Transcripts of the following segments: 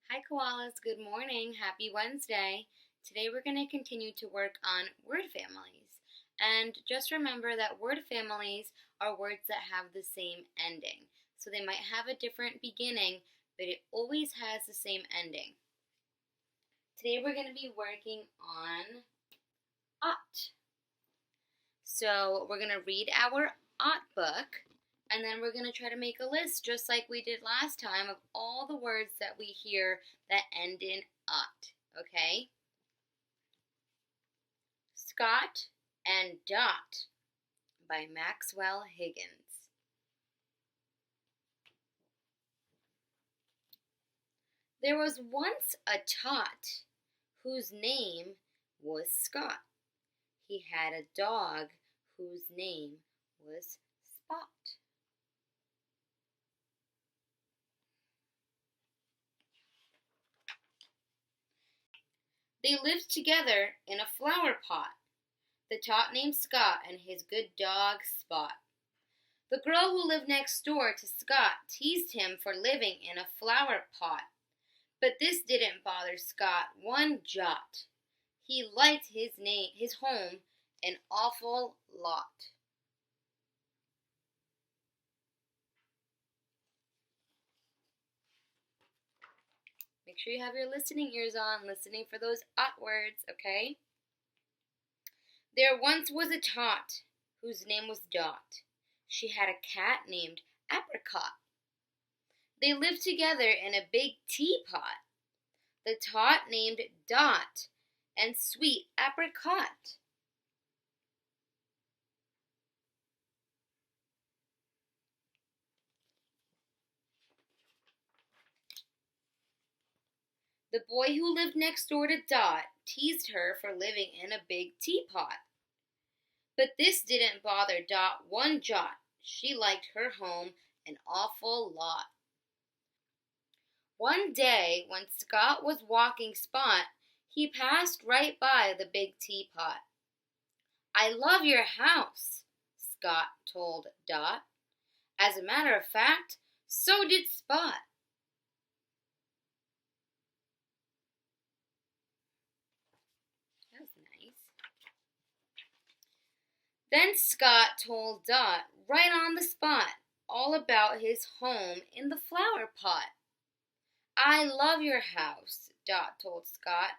Hi koalas, good morning, happy Wednesday. Today we're going to continue to work on word families. And just remember that word families are words that have the same ending. So they might have a different beginning, but it always has the same ending. Today we're going to be working on ought. So we're going to read our ought book. And then we're going to try to make a list, just like we did last time, of all the words that we hear that end in ought, okay? Scott and Dot by Maxwell Higgins. There was once a tot whose name was Scott. He had a dog whose name was Spot. They lived together in a flower pot, the tot named Scott and his good dog Spot. The girl who lived next door to Scott teased him for living in a flower pot, but this didn't bother Scott one jot. He liked his home an awful lot. Make sure you have your listening ears on, listening for those ought words, okay? There once was a tot whose name was Dot. She had a cat named Apricot. They lived together in a big teapot, the tot named Dot and sweet Apricot. The boy who lived next door to Dot teased her for living in a big teapot. But this didn't bother Dot one jot. She liked her home an awful lot. One day, when Scott was walking Spot, he passed right by the big teapot. "I love your house," Scott told Dot. As a matter of fact, so did Spot. That was nice. Then Scott told Dot, right on the spot, all about his home in the flower pot. "I love your house," Dot told Scott,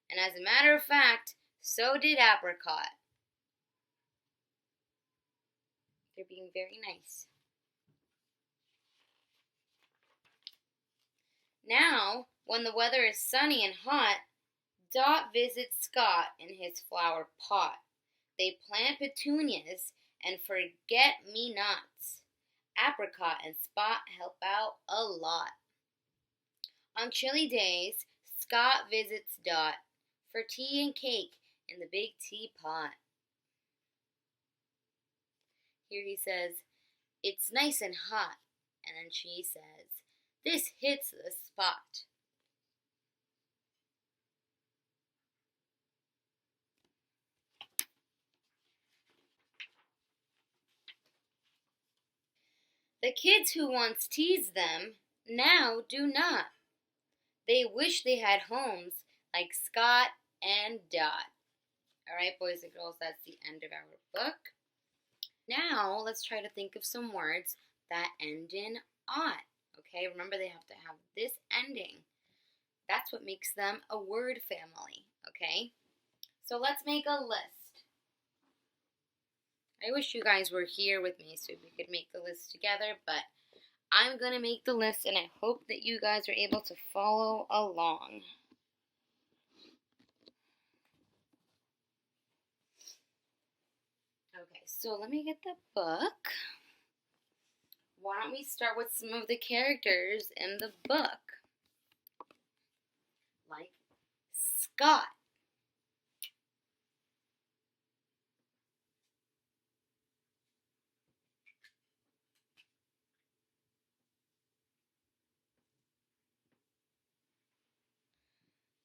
and as a matter of fact, so did Apricot. They're being very nice. Now, when the weather is sunny and hot, Dot visits Scott in his flower pot. They plant petunias and forget-me-nots. Apricot and Spot help out a lot. On chilly days, Scott visits Dot for tea and cake in the big teapot. Here he says, "It's nice and hot," and then she says, "This hits the spot." The kids who once teased them now do not. They wish they had homes like Scott and Dot. All right, boys and girls, that's the end of our book. Now, let's try to think of some words that end in ought. Okay, remember they have to have this ending. That's what makes them a word family. Okay, so let's make a list. I wish you guys were here with me so we could make the list together, but I'm going to make the list and I hope that you guys are able to follow along. Okay, so let me get the book. Why don't we start with some of the characters in the book? Like Scott.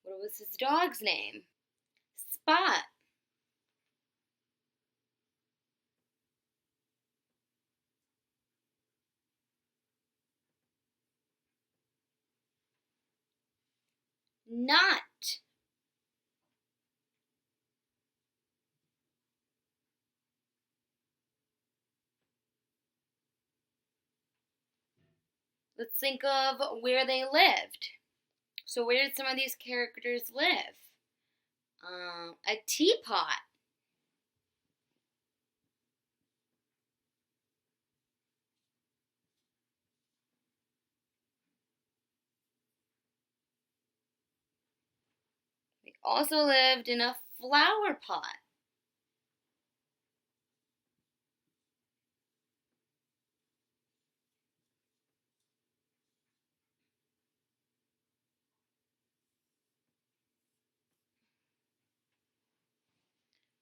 What was his dog's name? Spot. not. Let's think of where they lived. So where did some of these characters live? A teapot. They also lived in a flower pot.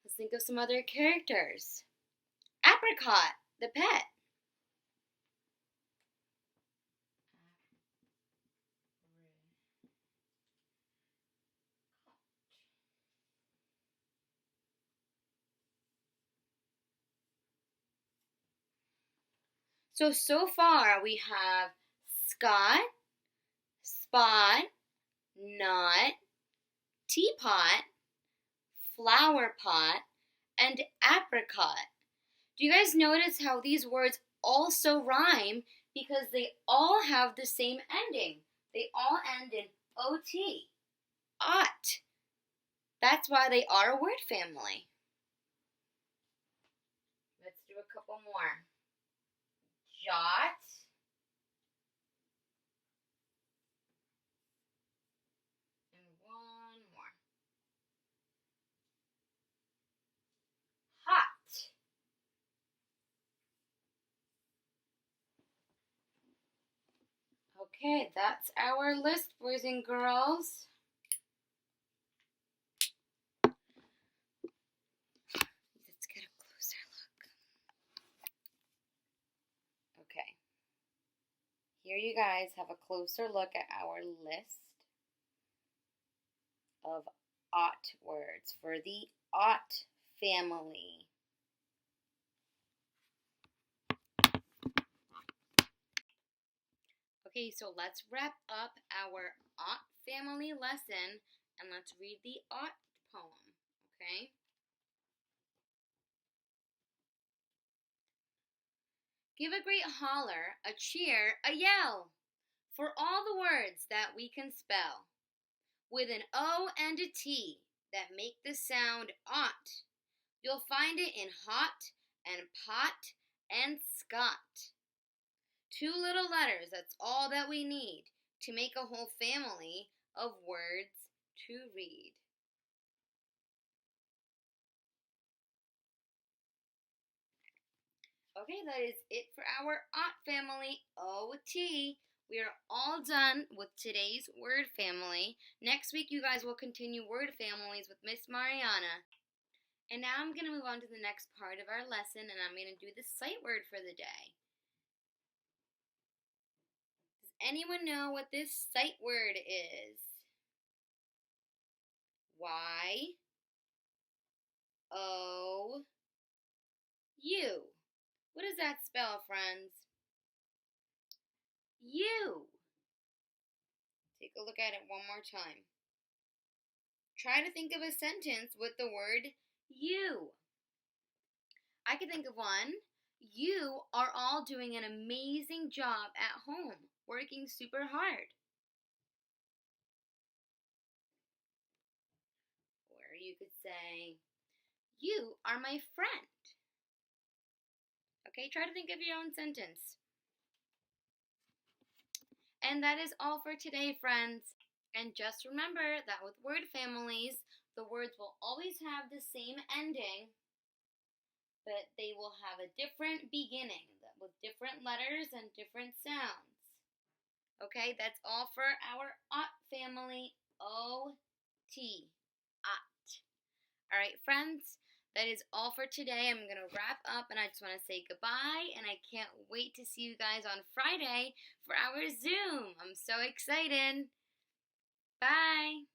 Let's think of some other characters. Apricot, the pet. So far we have Scott, Spot, Nut, Teapot, Flower Pot, and Apricot. Do you guys notice how these words also rhyme because they all have the same ending? They all end in OT, ot. That's why they are a word family. Let's do a couple more. Jot, and one more. Hot. Okay, that's our list, boys and girls. Let's get a closer look. Okay. Here you guys have a closer look at our list of ot words for the ot family. Okay, so let's wrap up our ot family lesson and let's read the ot poem, okay? Give a great holler, a cheer, a yell for all the words that we can spell with an O and a T that make the sound ot. You'll find it in hot and pot and Scott. 2 little letters, that's all that we need to make a whole family of words to read. Okay, that is it for our ot family, OT. We are all done with today's word family. Next week, you guys will continue word families with Miss Mariana. And now I'm going to move on to the next part of our lesson, and I'm going to do the sight word for the day. Does anyone know what this sight word is? Y O U. What does that spell, friends? You. Take a look at it one more time. Try to think of a sentence with the word you. I can think of one. You are all doing an amazing job at home, working super hard. Or you could say, you are my friend. Okay, try to think of your own sentence. And that is all for today, friends. And just remember that with word families, the words will always have the same ending, but they will have a different beginning with different letters and different sounds. Okay, that's all for our ot family, O-T, ot. All right, friends, that is all for today. I'm going to wrap up, and I just want to say goodbye, and I can't wait to see you guys on Friday for our Zoom. I'm so excited. Bye.